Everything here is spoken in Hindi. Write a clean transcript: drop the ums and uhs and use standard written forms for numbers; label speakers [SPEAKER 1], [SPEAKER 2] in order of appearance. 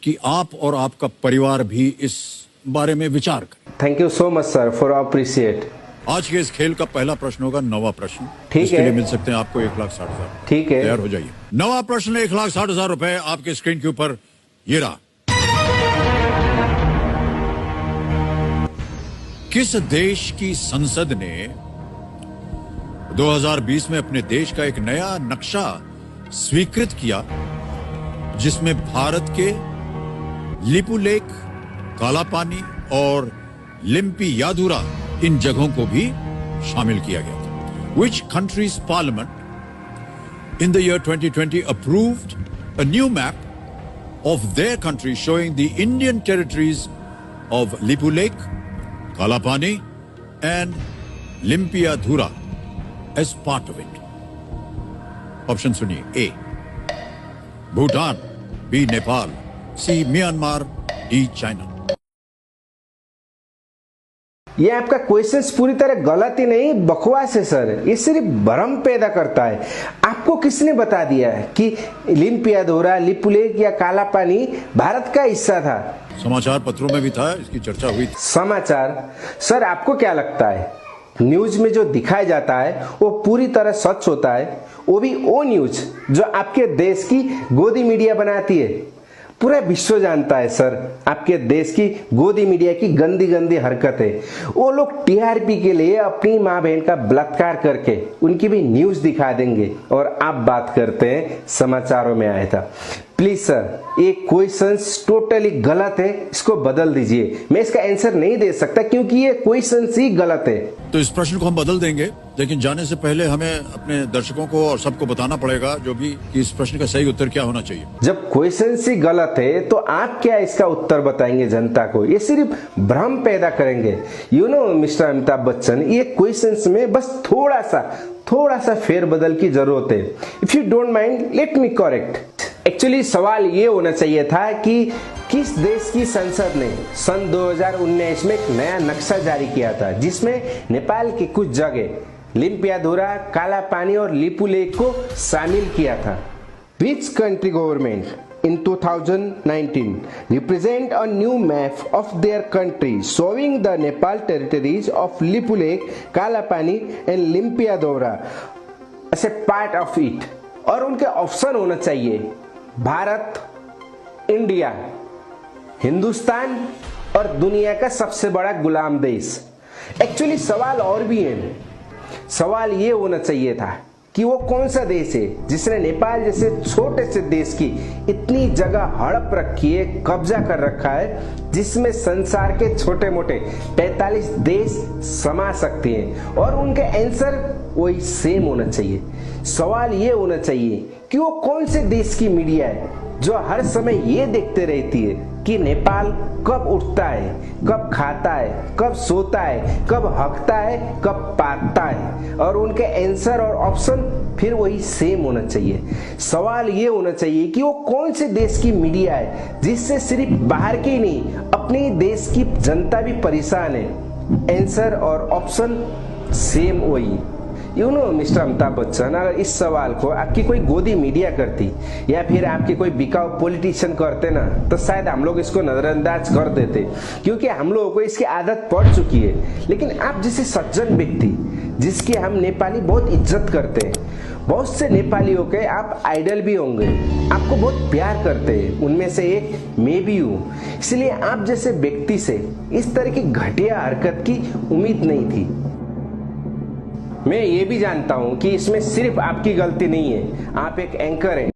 [SPEAKER 1] कि आप और आपका परिवार भी इस बारे में विचार करें।
[SPEAKER 2] Thank you so much sir for appreciate.
[SPEAKER 1] आज के इस खेल का पहला प्रश्न होगा 9वां प्रश्न।
[SPEAKER 2] ठीक
[SPEAKER 1] इसके
[SPEAKER 2] है,
[SPEAKER 1] लिए मिल सकते हैं आपको 1,60,000।
[SPEAKER 2] ठीक है,
[SPEAKER 1] तैयार हो जाइए। 9वां प्रश्न 1,60,000 रुपए आपके स्क्रीन के ऊपर ये रहा। किस देश की संसद ने 2020 में अपने देश का एक नया नक्शा स्वीकृत किया जिसमें भारत के लिपुलेख, काला पानी और लिम्पियाधुरा इन जगहों को भी शामिल किया गया था? Which country's parliament in the year 2020 approved a new map of their country showing the Indian territories of Lipulekh, Kalapani and Limpiyadhura as part of it? Option सुनिए। ए भूटान, बी नेपाल, सी म्यांमार, डी चाइना।
[SPEAKER 2] ये आपका क्वेश्चन पूरी तरह गलत ही नहीं, बकवास है सर। ये सिर्फ भ्रम पैदा करता है। आपको किसने बता दिया है कि लिम्पियाधुरा, लिपुलेख या काला पानी भारत का हिस्सा था?
[SPEAKER 1] समाचार पत्रों में भी था, इसकी चर्चा हुई थी।
[SPEAKER 2] समाचार सर, आपको क्या लगता है न्यूज में जो दिखाया जाता है वो पूरी तरह सच होता है? वो भी वो न्यूज जो आपके देश की गोदी मीडिया बनाती है। पूरा विश्व जानता है सर आपके देश की गोदी मीडिया की गंदी गंदी हरकत है। वो लोग टीआरपी के लिए अपनी माँ बहन का बलात्कार करके उनकी भी न्यूज दिखा देंगे और आप बात करते हैं समाचारों में आया था। प्लीज सर, ये क्वेश्चंस टोटली गलत है, इसको बदल दीजिए। मैं इसका आंसर नहीं दे सकता क्योंकि ये क्वेश्चंस ही गलत है।
[SPEAKER 1] तो इस प्रश्न को हम बदल देंगे, लेकिन जाने से पहले हमें अपने दर्शकों को और सबको बताना पड़ेगा जो भी कि इस प्रश्न का सही उत्तर क्या होना चाहिए।
[SPEAKER 2] जब क्वेश्चंस ही गलत है तो आप क्या इसका उत्तर बताएंगे जनता को? ये सिर्फ भ्रम पैदा करेंगे। You know mister Amitabh Bachchan, ये क्वेश्चंस में बस थोड़ा सा फेरबदल की जरूरत है। If you don't mind let me correct. Actually सवाल ये होना चाहिए था कि किस देश की संसद ने सन 2019 में एक नया नक्शा जारी किया था जिसमें नेपाल की कुछ जगह लिम्पियाधुरा, काला पानी और लिपुलेख को शामिल किया था। Which country government in 2019 represent a new map of their country showing the Nepal territories of Lipulekh, Kalapani and Limpiyadhura as a part of it? और उनके ऑप्शन होना चाहिए भारत, इंडिया, हिंदुस्तान और दुनिया का सबसे बड़ा गुलाम देश। एक्चुअली सवाल और भी है। सवाल ये होना चाहिए था कि वो कौन सा देश है जिसने नेपाल जैसे छोटे से देश की इतनी जगह हड़प रखी है, कब्जा कर रखा है, जिसमें संसार के छोटे मोटे 45 देश समा सकते हैं। और उनके आंसर वही सेम होना चाहिए। सवाल ये होना चाहिए कि वो कौन से देश की मीडिया है जो हर समय ये देखते रहती है कि नेपाल कब उठता है, कब खाता है, कब सोता है, कब हकता है, कब पाता है। और उनके आंसर और ऑप्शन फिर वही सेम होना चाहिए। सवाल ये होना चाहिए कि वो कौन से देश की मीडिया है जिससे सिर्फ बाहर की नहीं अपने देश की जनता भी परेशान है। आंसर और ऑप्शन सेम वही। You know mister Amitabh Bachchan, अगर इस सवाल को आपकी कोई गोदी मीडिया करती या फिर आपके कोई बिकाऊ पॉलिटिशियन करते ना तो शायद हम लोग इसको नजरअंदाज कर देते क्योंकि हम लोगों को इसकी आदत पड़ चुकी है। लेकिन आप जैसे सज्जन व्यक्ति जिसकी हम नेपाली बहुत इज्जत करते हैं, बहुत से नेपालियों के आप आइडल भी होंगे, आपको बहुत प्यार करते हैं, उनमें से एक मैं भी हूँ। इसलिए आप जैसे व्यक्ति से इस तरह की घटिया हरकत की उम्मीद नहीं थी। मैं ये भी जानता हूं कि इसमें सिर्फ आपकी गलती नहीं है, आप एक एंकर हैं।